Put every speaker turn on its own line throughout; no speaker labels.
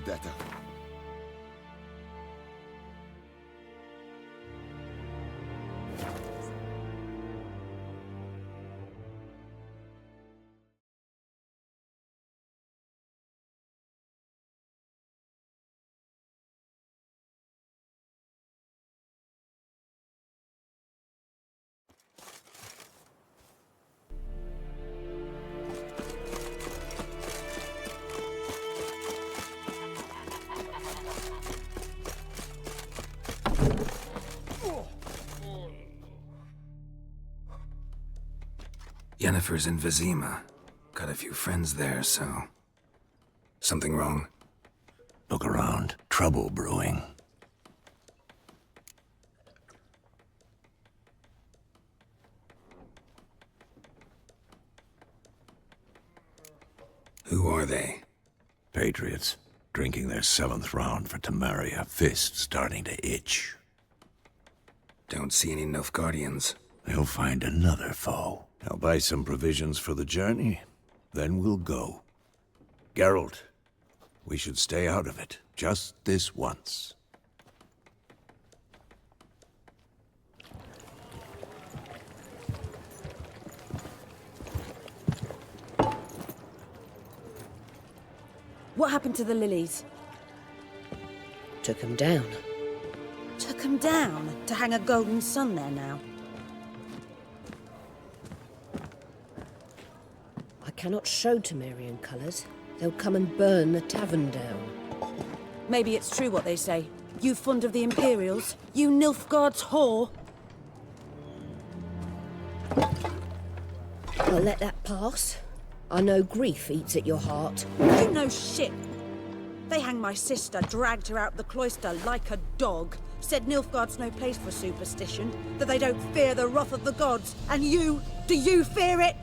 vendetta.
Yennefer's in Vizima. Got a few friends there, so... Something wrong?
Look around. Trouble brewing.
Who are they?
Patriots. Drinking their 7th round for Temeria. Fist starting to itch.
Don't see any Nilfgaardians.
They'll find another foe. I'll buy some provisions for the journey. Then we'll go. Geralt, we should stay out of it. Just this once.
What happened to the lilies?
Took him down.
Took them down to hang a golden sun there now.
I cannot show Temerian colours. They'll come and burn the tavern down.
Maybe it's true what they say. You fond of the Imperials? You Nilfgaard's whore?
I'll let that pass. I know grief eats at your heart.
You know shit. They hanged my sister, dragged her out the cloister like a dog. Said Nilfgaard's no place for superstition, that they don't fear the wrath of the gods. And you, do you fear it?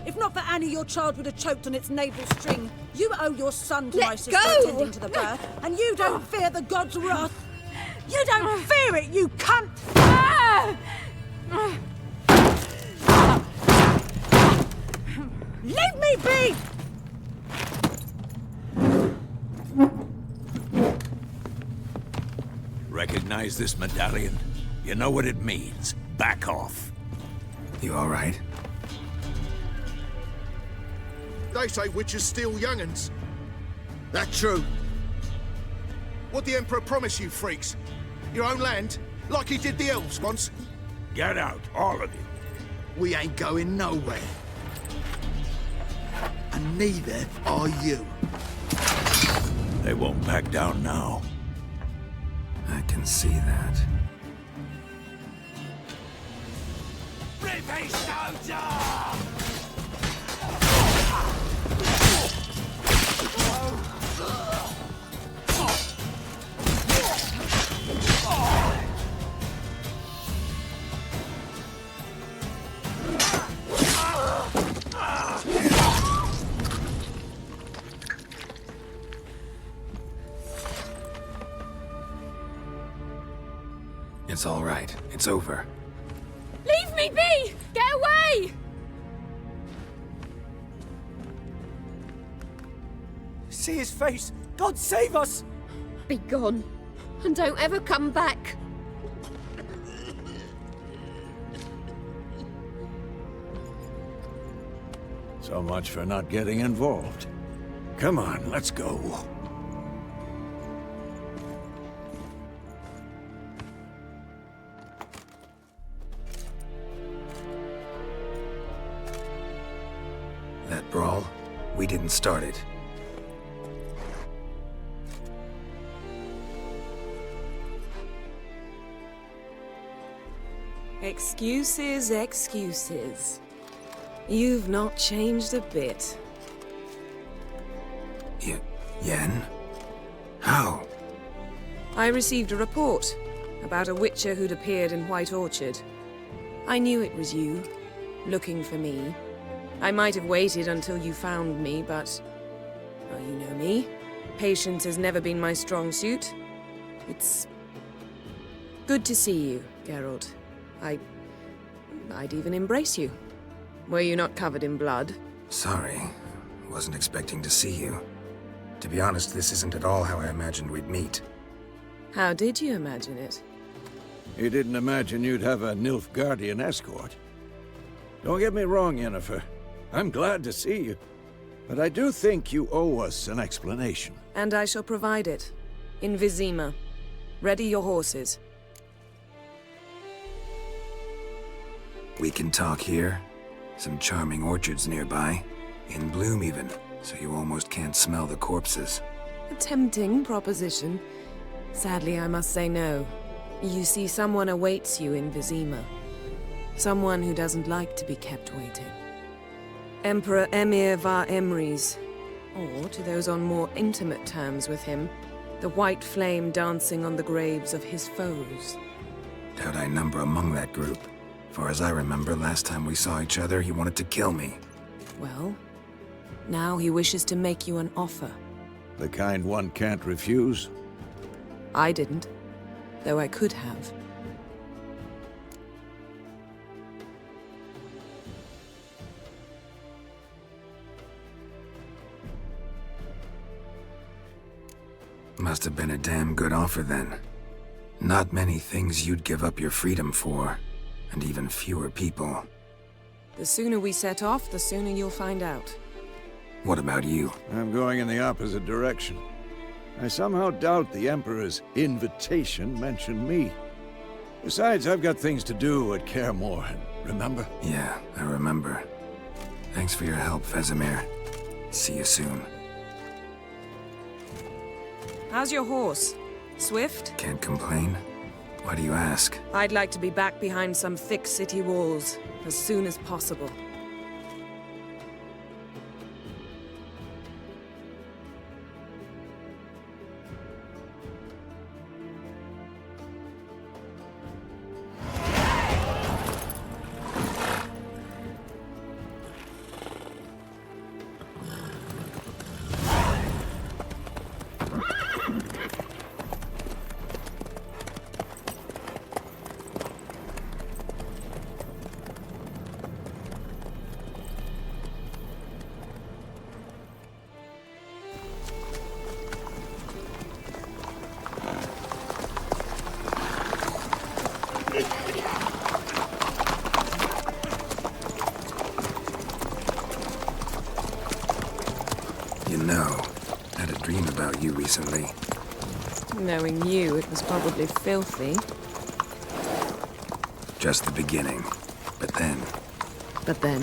If not for Annie, your child would have choked on its navel string. You owe your son to my sister attending to the birth, and you don't fear the gods' wrath. You don't fear it, you cunt! Leave me be!
Recognize this medallion? You know what it means. Back off.
You all right?
They say witches steal young'uns. That true? What the Emperor promise you, freaks? Your own land? Like he did the elves once?
Get out, all of you.
We ain't going nowhere. And neither are you.
They won't back down now.
I can see that.
Repeat soldier!
It's all right. It's over.
Leave me be! Get away!
See his face! God save us!
Be gone, and don't ever come back.
So much for not getting involved. Come on, let's go.
That brawl, we didn't start it.
Excuses, excuses. You've not changed a bit.
Yen? How?
I received a report about a witcher who'd appeared in White Orchard. I knew it was you, looking for me. I might have waited until you found me, but... well, you know me. Patience has never been my strong suit. It's... good to see you, Geralt. I'd even embrace you. Were you not covered in blood?
Sorry. Wasn't expecting to see you. To be honest, this isn't at all how I imagined we'd meet.
How did you imagine it?
You didn't imagine you'd have a Nilfgaardian escort. Don't get me wrong, Yennefer. I'm glad to see you. But I do think you owe us an explanation.
And I shall provide it. In Vizima. Ready your horses.
We can talk here. Some charming orchards nearby. In bloom even, so you almost can't smell the corpses.
A tempting proposition. Sadly, I must say no. You see, someone awaits you in Vizima. Someone who doesn't like to be kept waiting. Emperor Emhyr var Emrys. Or, to those on more intimate terms with him, the white flame dancing on the graves of his foes.
Doubt I number among that group. Far as I remember, last time we saw each other, he wanted to kill me.
Well, now he wishes to make you an offer.
The kind one can't refuse.
I didn't, though I could have.
Must have been a damn good offer then. Not many things you'd give up your freedom for, and even fewer people.
The sooner we set off, the sooner you'll find out.
What about you?
I'm going in the opposite direction. I somehow doubt the Emperor's invitation mentioned me. Besides, I've got things to do at Kaer Morhen, remember?
Yeah, I remember. Thanks for your help, Vesemir. See you soon.
How's your horse? Swift?
Can't complain. Why do you ask?
I'd like to be back behind some thick city walls, as soon as possible.
You know, I had a dream about you recently.
Knowing you, it was probably filthy.
Just the beginning. But then...
But then...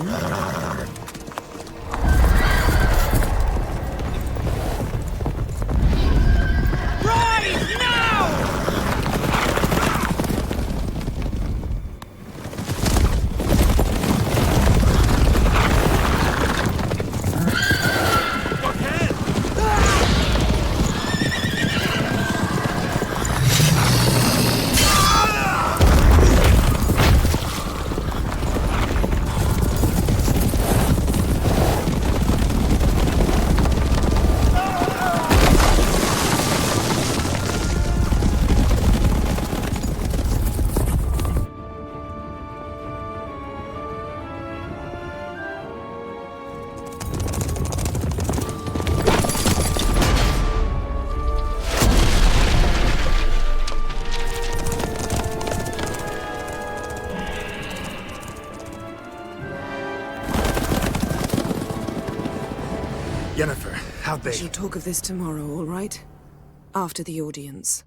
Yennefer, how'd
We
they...
shall talk of this tomorrow, all right? After the audience.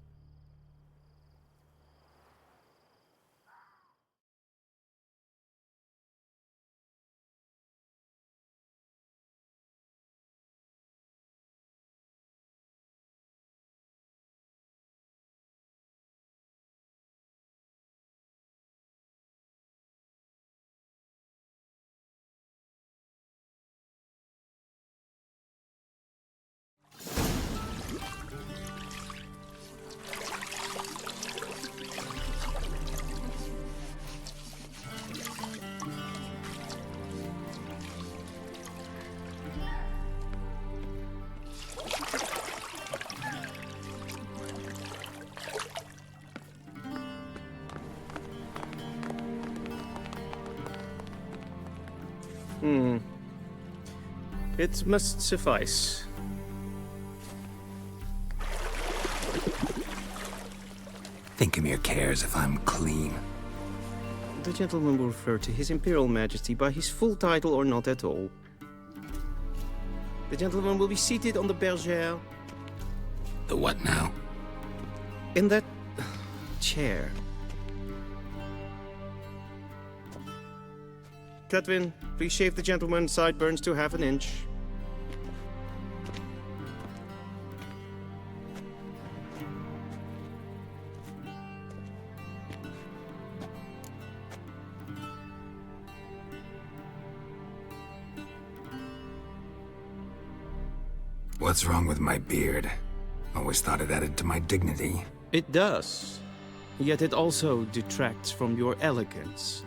It must suffice.
Vesemir cares if I'm clean.
The gentleman will refer to His Imperial Majesty by his full title or not at all. The gentleman will be seated on the bergère.
The what now?
In that chair. Cletwin, please shave the gentleman's sideburns to half an inch.
What's wrong with my beard? Always thought it added to my dignity.
It does. Yet it also detracts from your elegance.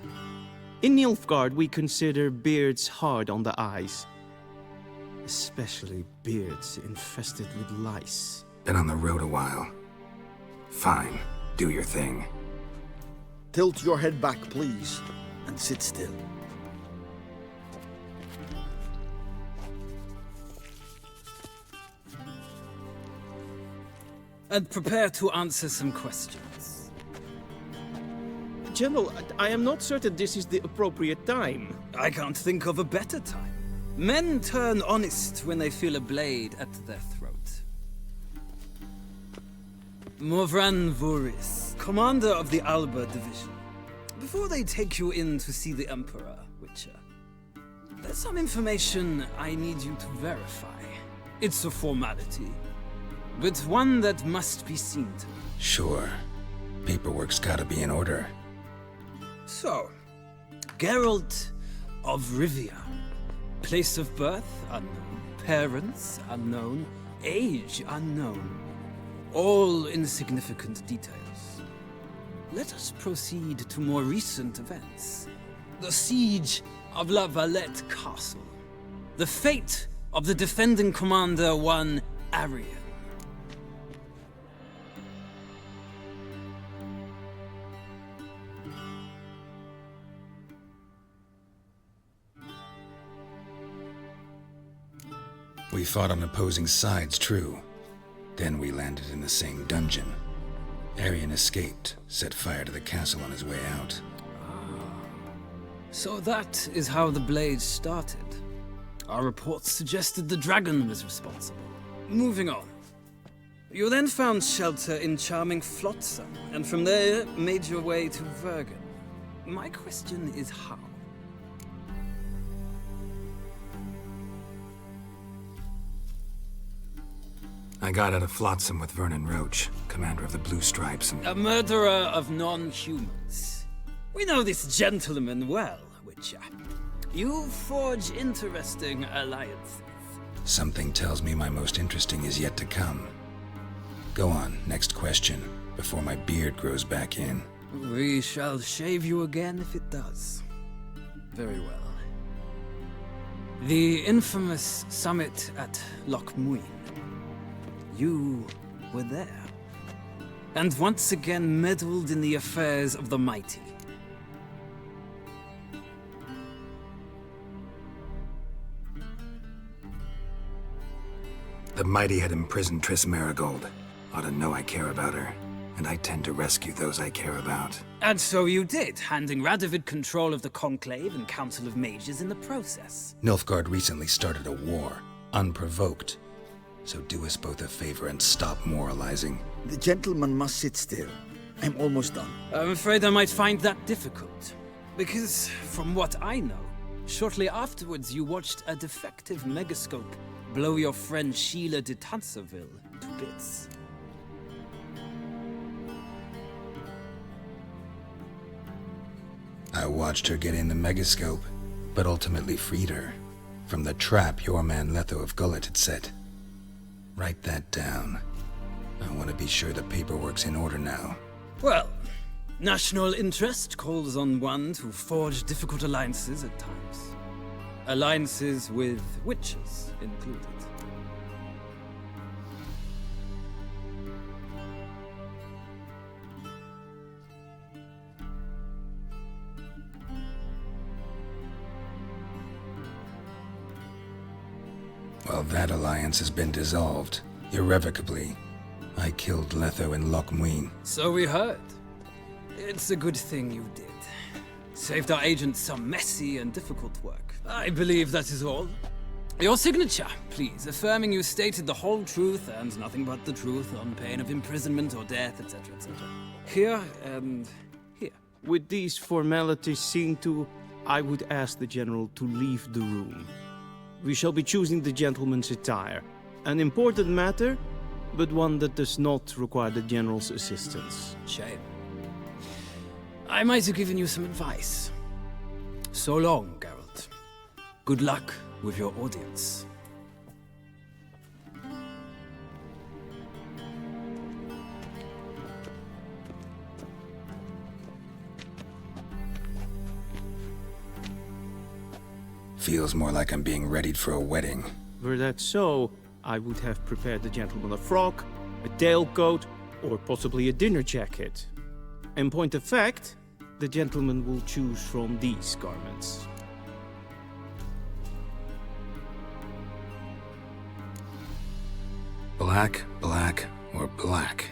In Nilfgaard, we consider beards hard on the eyes. Especially beards infested with lice.
Been on the road a while. Fine, do your thing.
Tilt your head back, please, and sit still.
And prepare to answer some questions.
General, I am not certain this is the appropriate time.
I can't think of a better time. Men turn honest when they feel a blade at their throat. Morvran Voris, commander of the Alba Division. Before they take you in to see the Emperor, Witcher, there's some information I need you to verify. It's a formality, but one that must be seen to.
Sure. Paperwork's gotta be in order.
So, Geralt of Rivia. Place of birth unknown. Parents unknown. Age unknown. All insignificant details. Let us proceed to more recent events. The siege of La Valette Castle. The fate of the defending commander, one Arian.
We fought on opposing sides, true. Then we landed in the same dungeon. Arian escaped, set fire to the castle on his way out.
So that is how the Blade started. Our reports suggested the dragon was responsible. Moving on. You then found shelter in charming Flotsam, and from there made your way to Vergen. My question is how?
I got out of Flotsam with Vernon Roach, commander of the Blue Stripes, and...
A murderer of non-humans. We know this gentleman well, Witcher. You forge interesting alliances.
Something tells me my most interesting is yet to come. Go on, next question, before my beard grows back in.
We shall shave you again if it does. Very well. The infamous summit at Loch Muin. You were there, and once again meddled in the affairs of the mighty.
The mighty had imprisoned Triss Marigold. Ought to know I care about her, and I tend to rescue those I care about.
And so you did, handing Radovid control of the Conclave and Council of Mages in the process.
Nilfgaard recently started a war, unprovoked. So do us both a favor and stop moralizing.
The gentleman must sit still. I'm almost done.
I'm afraid I might find that difficult. Because, from what I know, shortly afterwards you watched a defective megascope blow your friend Sheila de Tanserville to bits.
I watched her get in the megascope, but ultimately freed her from the trap your man Letho of Gullet had set. Write that down. I want to be sure the paperwork's in order now.
Well, national interest calls on one to forge difficult alliances at times. Alliances with witches included.
Well, that alliance has been dissolved, irrevocably. I killed Letho in Loch Muin.
So we heard. It's a good thing you did. Saved our agents some messy and difficult work. I believe that is all. Your signature, please, affirming you stated the whole truth and nothing but the truth on pain of imprisonment or death, etc., etc. Here and here.
With these formalities seen to, I would ask the General to leave the room. We shall be choosing the gentleman's attire. An important matter, but one that does not require the General's assistance.
Shame. I might have given you some advice. So long, Geralt. Good luck with your audience.
Feels more like I'm being readied for a wedding.
Were that so, I would have prepared the gentleman a frock, a tailcoat, or possibly a dinner jacket. In point of fact, the gentleman will choose from these garments.
Black, black, or black?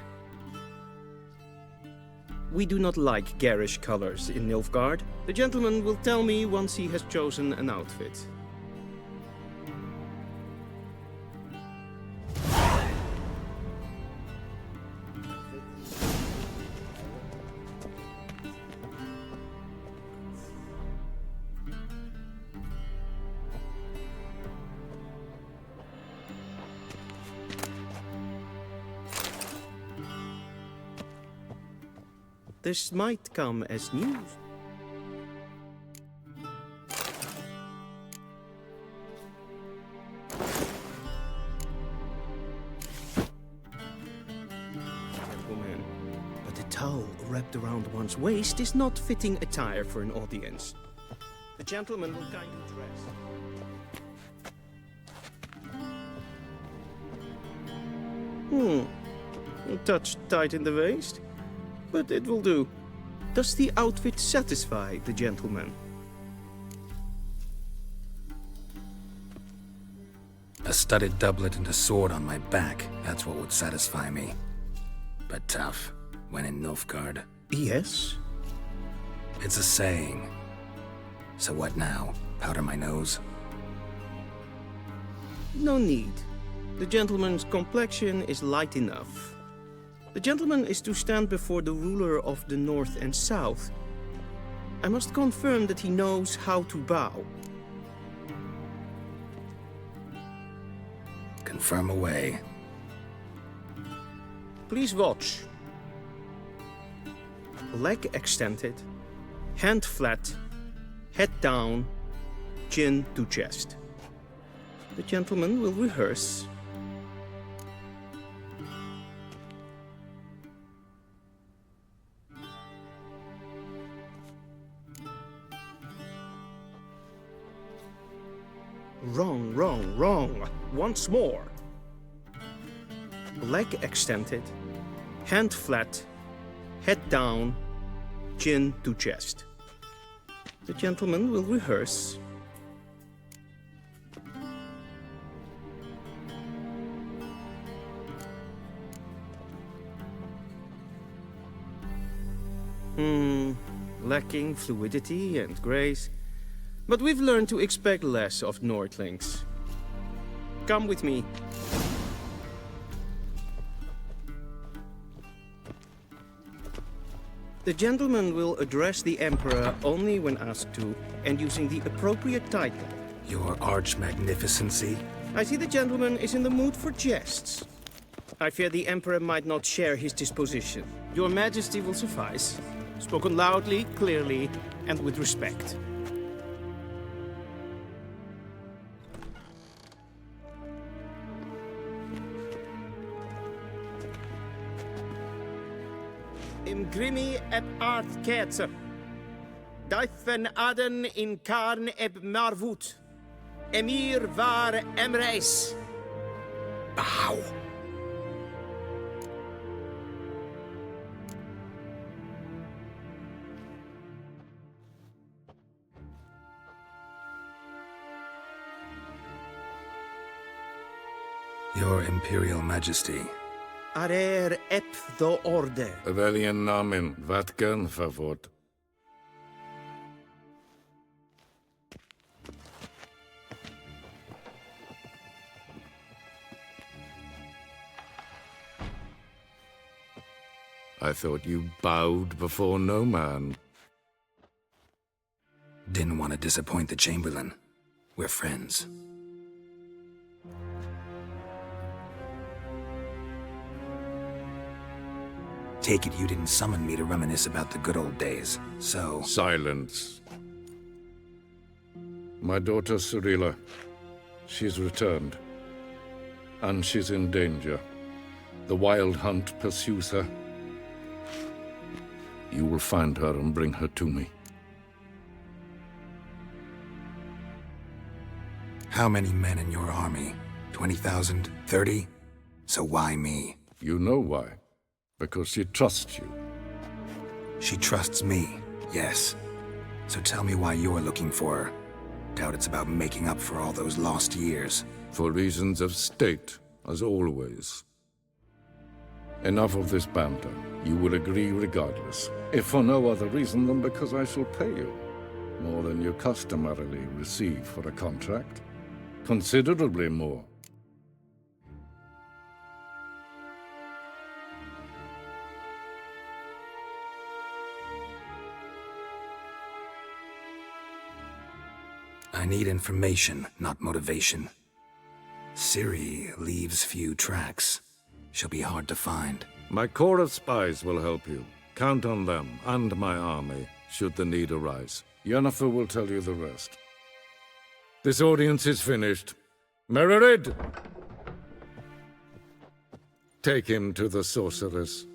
We do not like garish colors in Nilfgaard. The gentleman will tell me once he has chosen an outfit. This might come as news. Gentlemen, but a towel wrapped around one's waist is not fitting attire for an audience. The gentleman will kindly dress. A touch tight in the waist, but it will do. Does the outfit satisfy the gentleman?
A studded doublet and a sword on my back, that's what would satisfy me. But tough, when in Nilfgaard.
Yes?
It's a saying. So what now? Powder my nose?
No need. The gentleman's complexion is light enough. The gentleman is to stand before the ruler of the North and South. I must confirm that he knows how to bow.
Confirm away.
Please watch. Leg extended, hand flat, head down, chin to chest. The gentleman will rehearse. Wrong, wrong, wrong. Once more. Leg extended, hand flat, head down, chin to chest. The gentleman will rehearse. Lacking fluidity and grace. But we've learned to expect less of Nordlings. Come with me. The gentleman will address the Emperor only when asked to, and using the appropriate title.
Your Arch-Magnificency?
I see the gentleman is in the mood for jests. I fear the Emperor might not share his disposition. Your Majesty will suffice. Spoken loudly, clearly, and with respect. Imgrimi et art ketzer. Daifen aden in karn eb marvut. Emhyr var emreis.
Bow. Your Imperial Majesty,
Arer ep do orde.
Weljen namen, wat kan favort? I thought you bowed before no man.
Didn't want to disappoint the Chamberlain. We're friends. Take it you didn't summon me to reminisce about the good old days, so...
Silence. My daughter Cyrilla, she's returned. And she's in danger. The Wild Hunt pursues her. You will find her and bring her to me.
How many men in your army? 20,000? 30? So why me?
You know why. Because she trusts you.
She trusts me, yes. So tell me why you're looking for her. Doubt it's about making up for all those lost years.
For reasons of state, as always. Enough of this banter. You will agree regardless. If for no other reason than because I shall pay you. More than you customarily receive for a contract. Considerably more.
I need information, not motivation. Ciri leaves few tracks. She'll be hard to find.
My corps of spies will help you. Count on them, and my army, should the need arise. Yennefer will tell you the rest. This audience is finished. Mererid! Take him to the sorceress.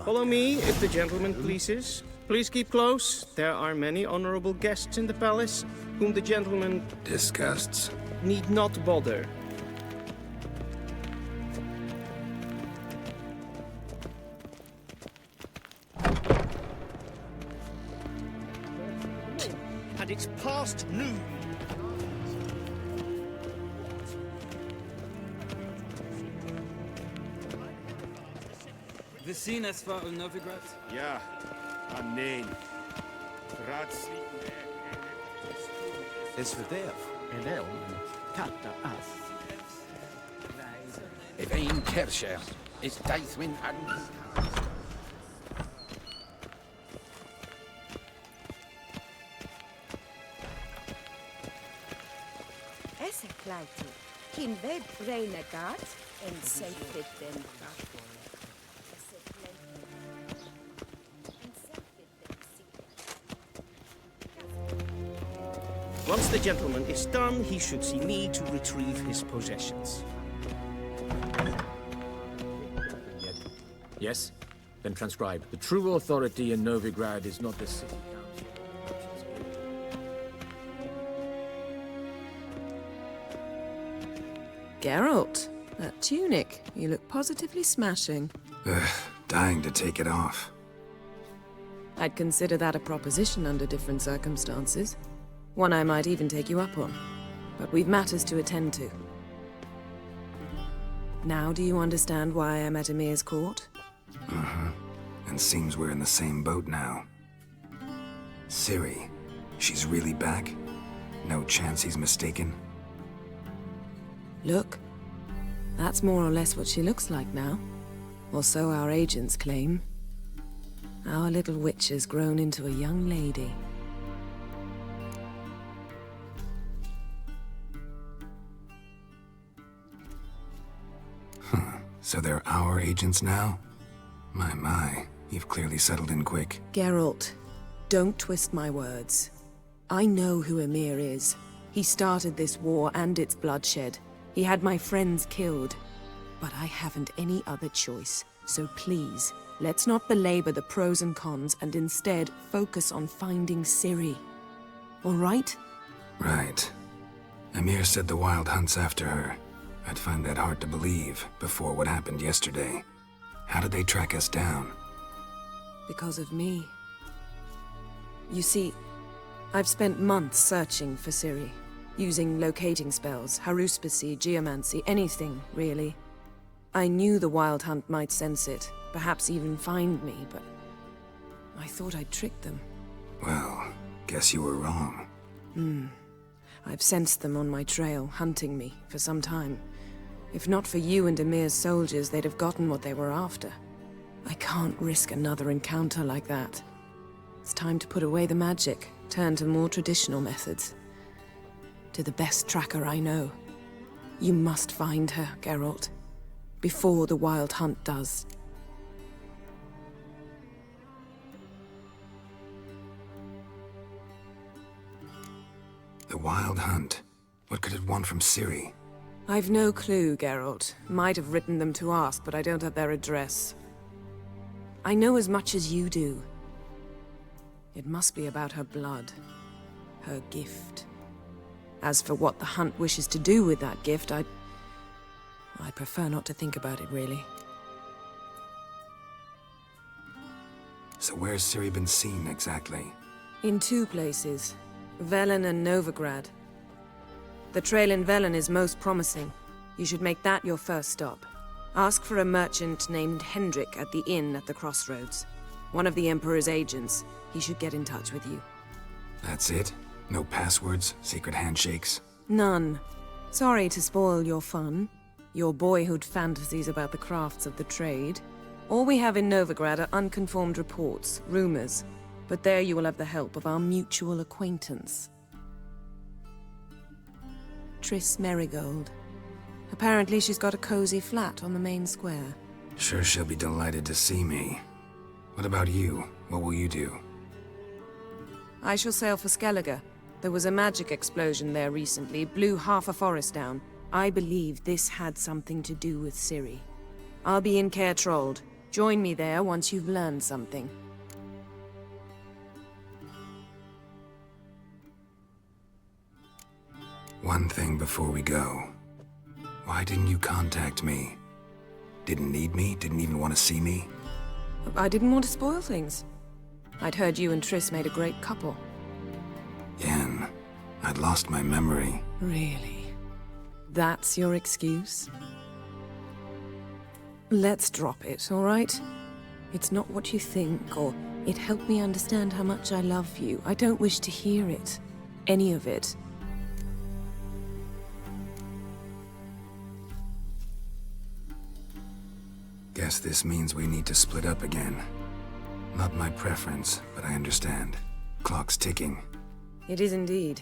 Follow me, if the gentleman pleases. Please keep close. There are many honorable guests in the palace, whom the gentleman
Disgusts.
need not bother.
And it's past noon.
We zien es voor Novigrad.
Ja, nee.
Es verderf en elm katta af.
If een kerscher is Deithwin and
Esse kleidje. Kin web renegaat en sacred den
Once the gentleman is done, he should see me to retrieve his possessions.
Yes? Then transcribe. The true authority in Novigrad is not the city council.
Geralt, that tunic. You look positively smashing.
Dying to take it off.
I'd consider that a proposition under different circumstances. One I might even take you up on. But we've matters to attend to. Now do you understand why I'm at Emhyr's court?
Uh-huh. And seems we're in the same boat now. Ciri, she's really back? No chance he's mistaken?
Look, that's more or less what she looks like now. Or so our agents claim. Our little witch has grown into a young lady.
So they're our agents now? My, you've clearly settled in quick.
Geralt, don't twist my words. I know who Emhyr is. He started this war and its bloodshed. He had my friends killed. But I haven't any other choice. So please, let's not belabor the pros and cons and instead focus on finding Ciri. All right?
Right. Emhyr said the Wild Hunt's after her. I'd find that hard to believe before what happened yesterday. How did they track us down?
Because of me. You see, I've spent months searching for Ciri, using locating spells, haruspicy, geomancy, anything, really. I knew the Wild Hunt might sense it, perhaps even find me, but I thought I'd tricked them.
Well, guess you were wrong.
I've sensed them on my trail, hunting me, for some time. If not for you and Emhyr's soldiers, they'd have gotten what they were after. I can't risk another encounter like that. It's time to put away the magic, turn to more traditional methods. To the best tracker I know. You must find her, Geralt. Before the Wild Hunt does.
The Wild Hunt? What could it want from Ciri?
I've no clue, Geralt. Might have written them to ask, but I don't have their address. I know as much as you do. It must be about her blood. Her gift. As for what the Hunt wishes to do with that gift, I prefer not to think about it, really.
So where's Ciri been seen, exactly?
In two places. Velen and Novigrad. The trail in Velen is most promising. You should make that your first stop. Ask for a merchant named Hendrik at the inn at the crossroads. One of the Emperor's agents. He should get in touch with you.
That's it? No passwords, secret handshakes?
None. Sorry to spoil your fun. Your boyhood fantasies about the crafts of the trade. All we have in Novigrad are unconfirmed reports, rumors. But there you will have the help of our mutual acquaintance. Triss Merigold. Apparently she's got a cozy flat on the main square.
Sure she'll be delighted to see me. What about you? What will you do?
I shall sail for Skellige. There was a magic explosion there recently, blew half a forest down. I believe this had something to do with Ciri. I'll be in Caer Trold. Join me there once you've learned something.
One thing before we go. Why didn't you contact me? Didn't need me? Didn't even want to see me?
I didn't want to spoil things. I'd heard you and Triss made a great couple.
Yen, I'd lost my memory.
Really? That's your excuse? Let's drop it, all right? It's not what you think, or it helped me understand how much I love you. I don't wish to hear it. Any of it.
Guess this means we need to split up again. Not my preference, but I understand. Clock's ticking.
It is indeed.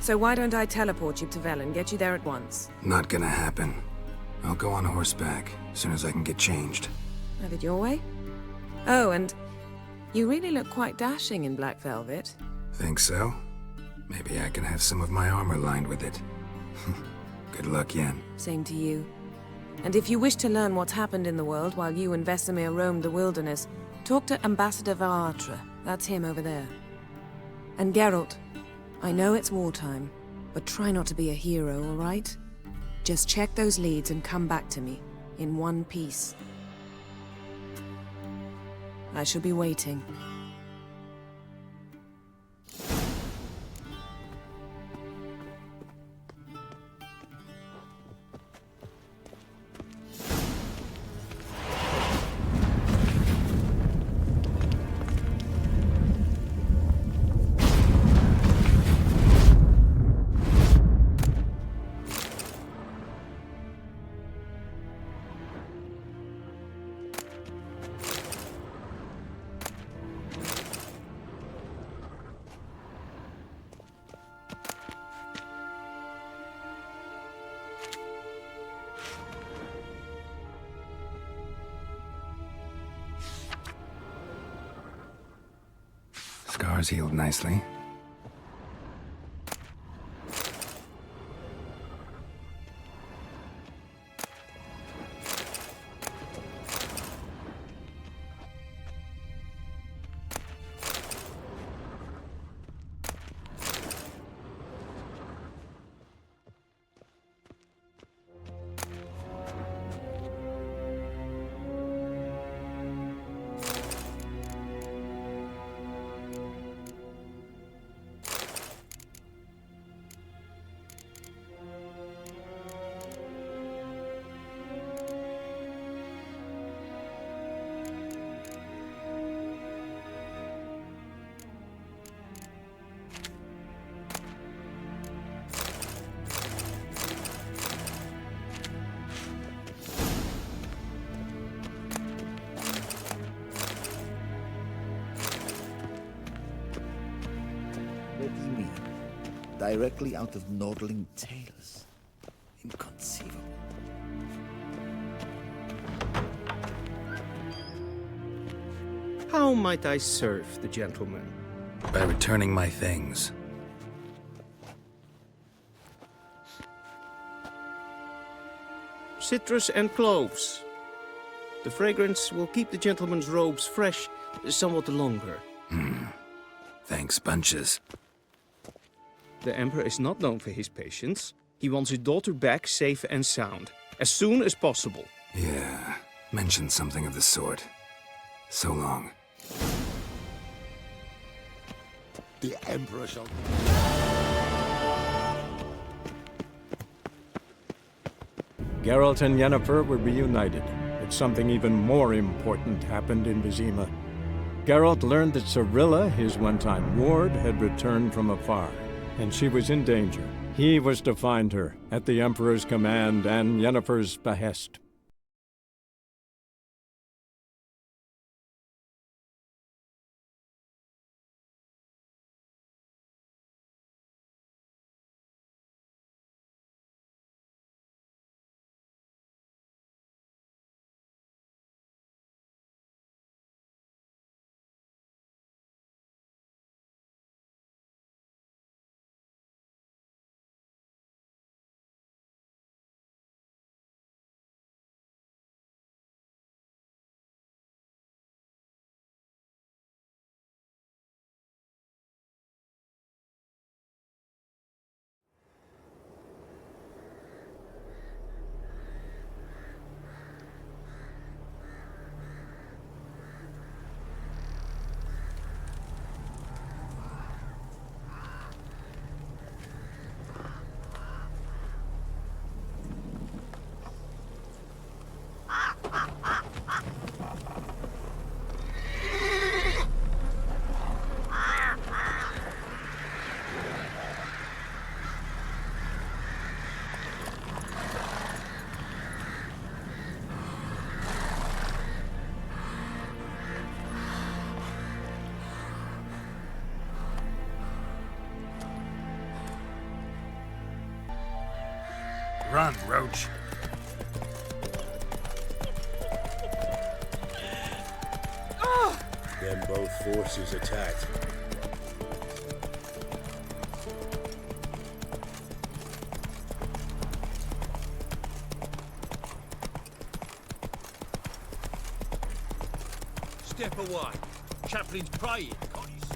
So why don't I teleport you to Velen, get you there at once?
Not gonna happen. I'll go on horseback, as soon as I can get changed.
Have it your way? Oh, and you really look quite dashing in black velvet.
Think so? Maybe I can have some of my armor lined with it. Good luck, Yen.
Same to you. And if you wish to learn what's happened in the world while you and Vesemir roamed the wilderness, talk to Ambassador Varatra. That's him over there. And Geralt, I know it's wartime, but try not to be a hero, all right? Just check those leads and come back to me, in one piece. I shall be waiting.
Scars healed nicely.
directly out of Nordling tales. Inconceivable.
How might I serve the gentleman?
By returning my things.
Citrus and cloves. The fragrance will keep the gentleman's robes fresh somewhat longer.
Thanks, bunches.
The Emperor is not known for his patience. He wants his daughter back safe and sound, as soon as possible.
Yeah, mentioned something of the sort. So long.
The Emperor shall...
Geralt and Yennefer were reunited, but something even more important happened in Vizima. Geralt learned that Cirilla, his one-time ward, had returned from afar, and she was in danger. He was to find her, at the Emperor's command and Yennefer's behest.
Run, Roach.
Then both forces attacked.
Step away. Chaplain's praying, can't you see?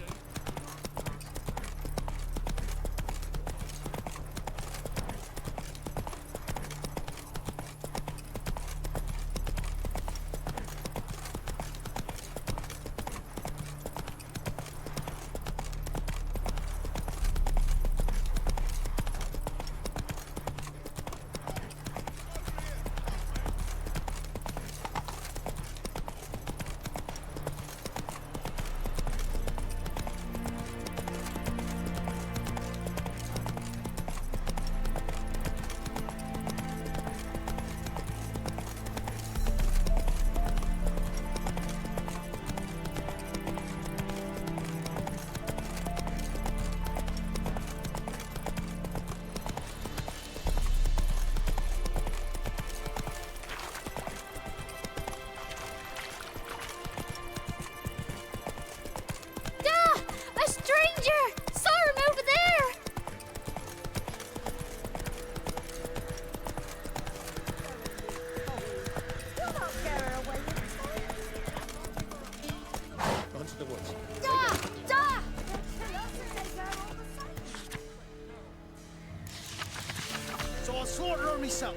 So I'll slaughter her myself.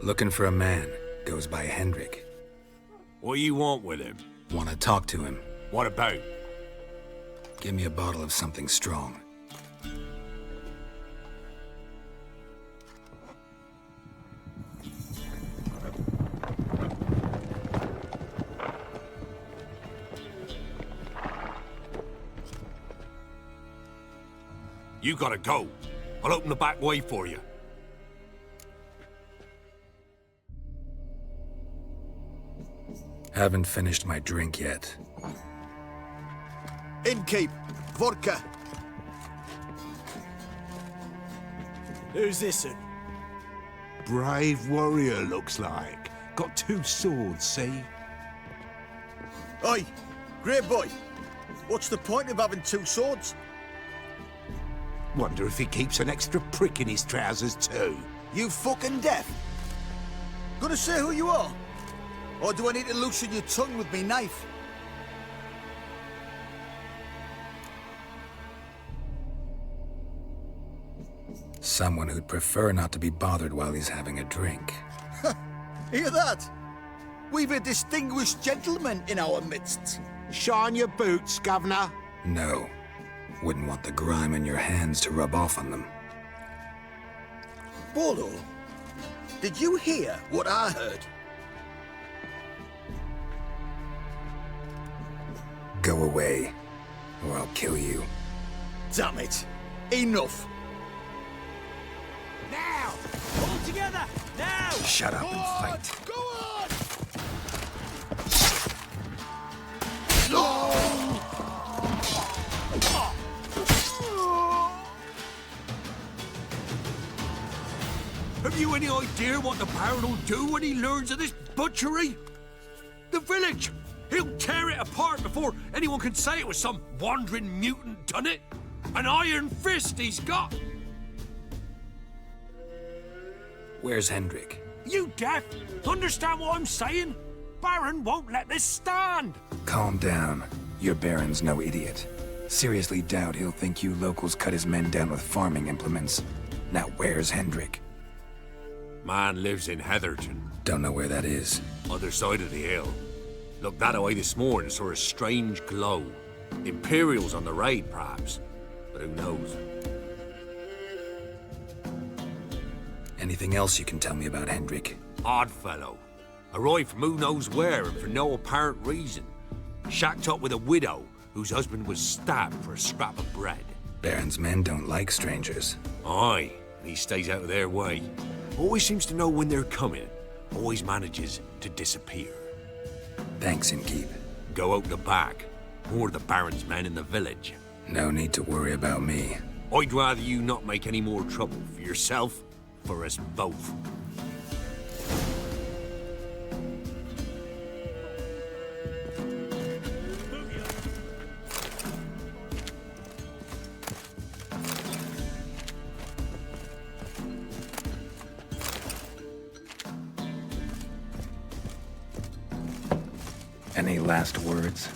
Looking for a man. Goes by Hendrik.
What do you want with him?
Want to talk to him.
What about?
Give me a bottle of something strong.
You gotta go. I'll open the back way for you.
Haven't finished my drink yet.
Innkeep, vodka.
Who's this?
Brave warrior, looks like. Got 2 swords, see?
Oi, great boy. What's the point of having 2 swords?
Wonder if he keeps an extra prick in his trousers too.
You fucking deaf? Gonna say who you are? Or do I need to loosen your tongue with me knife?
Someone who'd prefer not to be bothered while he's having a drink.
Hear that? We've a distinguished gentleman in our midst.
Shine your boots, Governor.
No. Wouldn't want the grime in your hands to rub off on them.
Bolo, did you hear what I heard?
Go away, or I'll kill you.
Damn it. Enough.
Now! All together! Now!
Shut up and fight.
Go on!
Have you any idea what the Baron will do when he learns of this butchery? The village! He'll tear it apart before anyone can say it was some wandering mutant done it. An iron fist he's got!
Where's Hendrik?
You deaf? Understand what I'm saying? Baron won't let this stand!
Calm down. Your Baron's no idiot. Seriously doubt he'll think you locals cut his men down with farming implements. Now where's Hendrik?
Man lives in Heatherton.
Don't know where that is.
Other side of the hill. Looked that away this morning, saw a strange glow. Imperials on the raid, perhaps. But who knows?
Anything else you can tell me about Hendrik?
Odd fellow. Arrived from who knows where and for no apparent reason. Shacked up with a widow whose husband was stabbed for a scrap of bread.
Baron's men don't like strangers.
Aye, and he stays out of their way. Always seems to know when they're coming. Always manages to disappear.
Thanks, Innkeep.
Go out the back. More of the Baron's men in the village.
No need to worry about me.
I'd rather you not make any more trouble for yourself, for us both.
Any last words?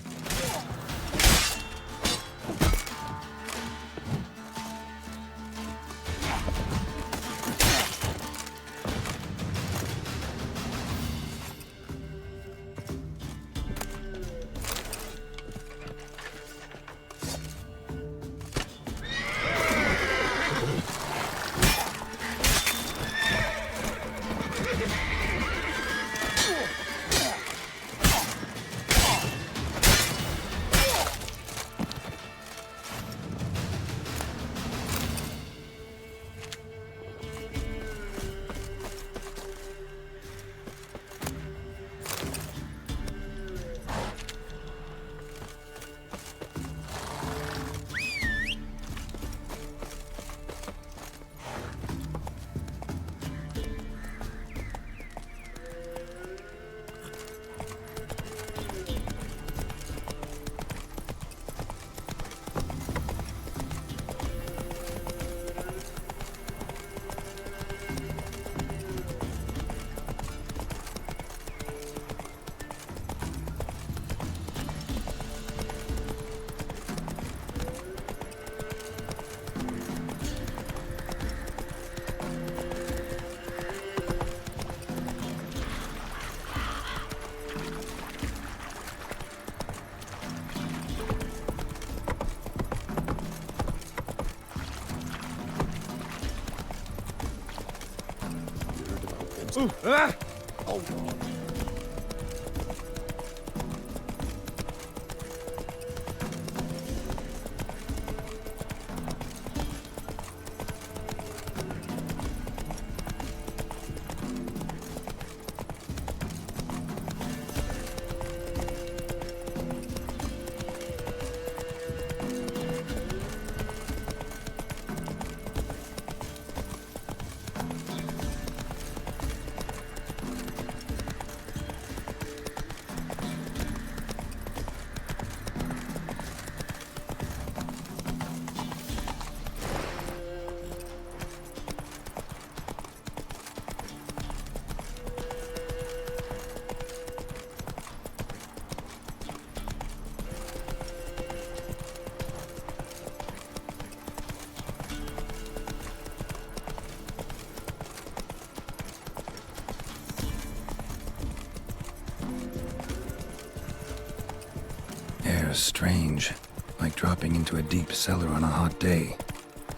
was strange, like dropping into a deep cellar on a hot day.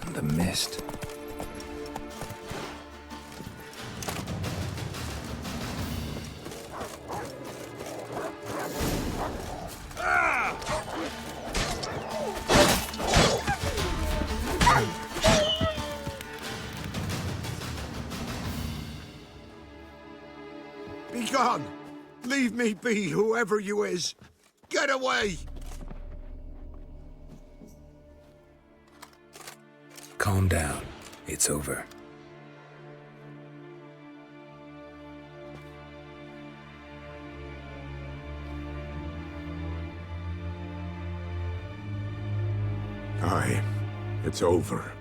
And the mist.
Be gone! Leave me be, whoever you is! Get away!
Calm down. It's over.
Aye, it's over.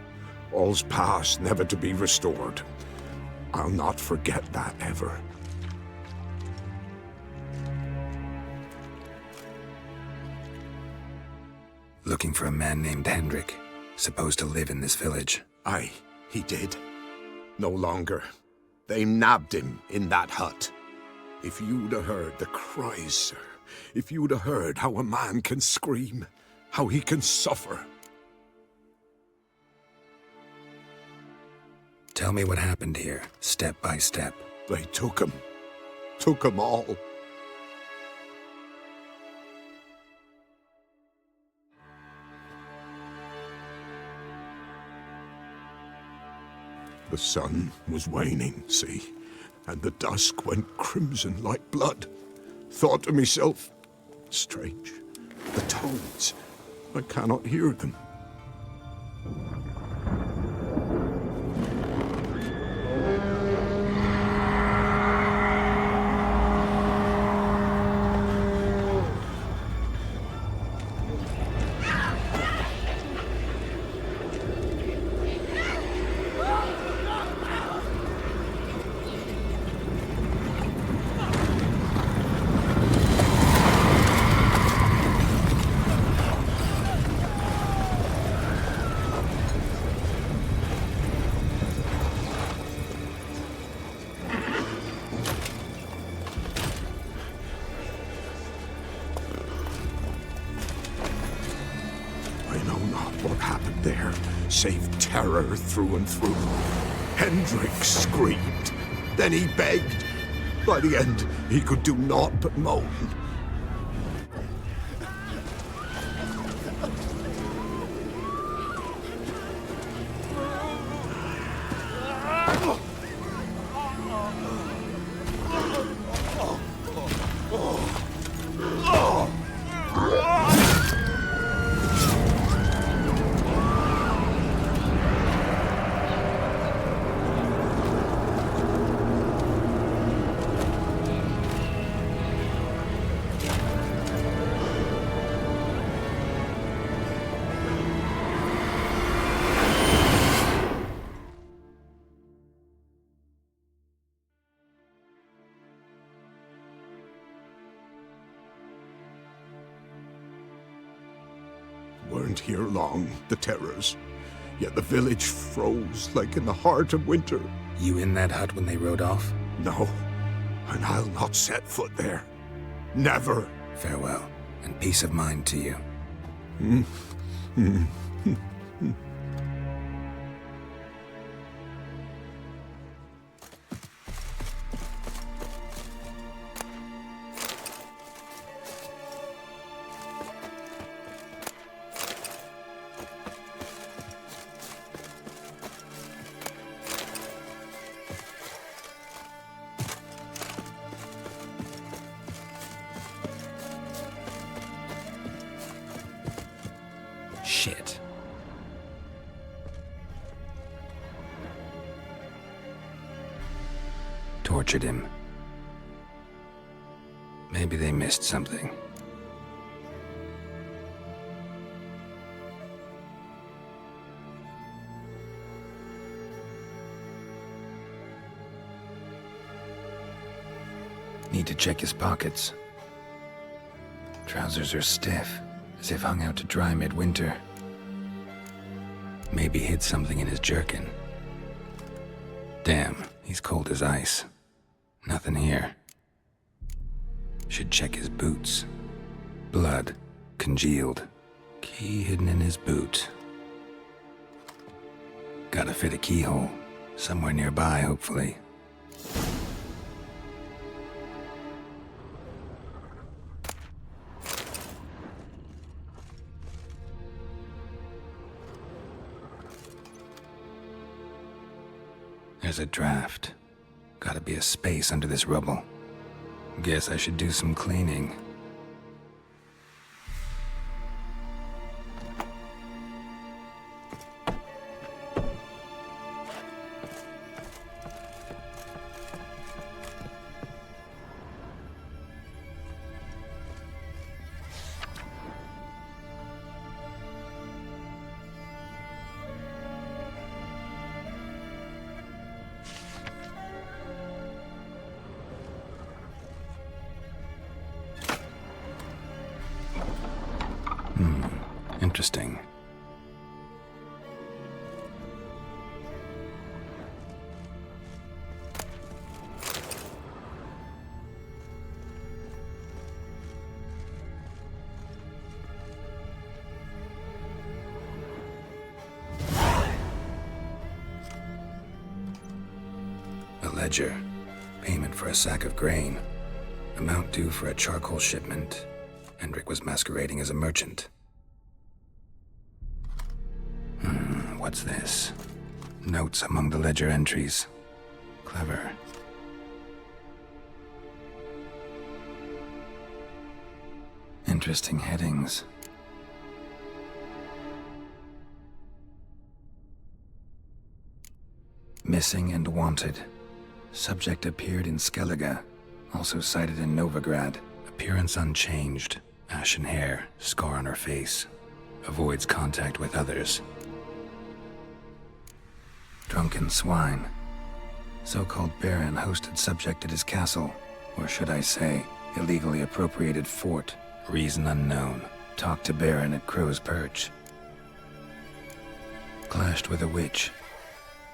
All's past, never to be restored. I'll not forget that ever.
Looking for a man named Hendrik, supposed to live in this village.
Aye, he did. No longer. They nabbed him in that hut. If you'd have heard the cries, sir. If you'd have heard how a man can scream, how he can suffer.
Tell me what happened here, step by step.
They took him. Took him all. The sun was waning, see, and the dusk went crimson like blood. Thought to myself, strange, the toads, I cannot hear them. Save terror through and through. Hendrik screamed. Then he begged. By the end, he could do naught but moan. Weren't here long, the terrors. Yet the village froze like in the heart of winter.
You in that hut when they rode off?
No, and I'll not set foot there. Never.
Farewell, and peace of mind to you. Shit. Tortured him. Maybe they missed something. Need to check his pockets. Trousers are stiff, as if hung out to dry midwinter. Maybe hid something in his jerkin. Damn, he's cold as ice. Nothing here. Should check his boots. Blood. congealed. Key hidden in his boot. Gotta fit a keyhole. Somewhere nearby, hopefully. There's a draft. Gotta be a space under this rubble. Guess I should do some cleaning. Interesting. A ledger. Payment for a sack of grain. Amount due for a charcoal shipment. Hendrik was masquerading as a merchant. What's this? Notes among the ledger entries. Clever. Interesting headings. Missing and wanted. Subject appeared in Skellige. Also sighted in Novigrad. Appearance unchanged. Ashen hair. Scar on her face. Avoids contact with others. Drunken swine. So-called baron hosted subject at his castle, or should I say, illegally appropriated fort. Reason unknown. Talked to baron at Crow's Perch. Clashed with a witch.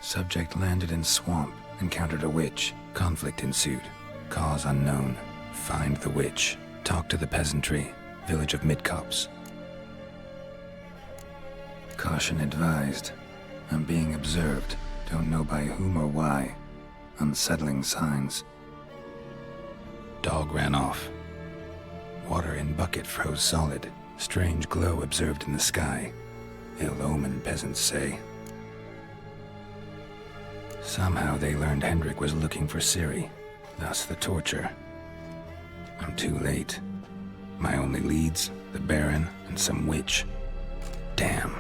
Subject landed in swamp, encountered a witch. Conflict ensued. Cause unknown. Find the witch. Talk to the peasantry. Village of Midcopse. Caution advised. I'm being observed. Don't know by whom or why. Unsettling signs. Dog ran off. Water in bucket froze solid. Strange glow observed in the sky. Ill omen, peasants say. Somehow they learned Hendrik was looking for Ciri. Thus the torture. I'm too late. My only leads, the Baron and some witch. Damn.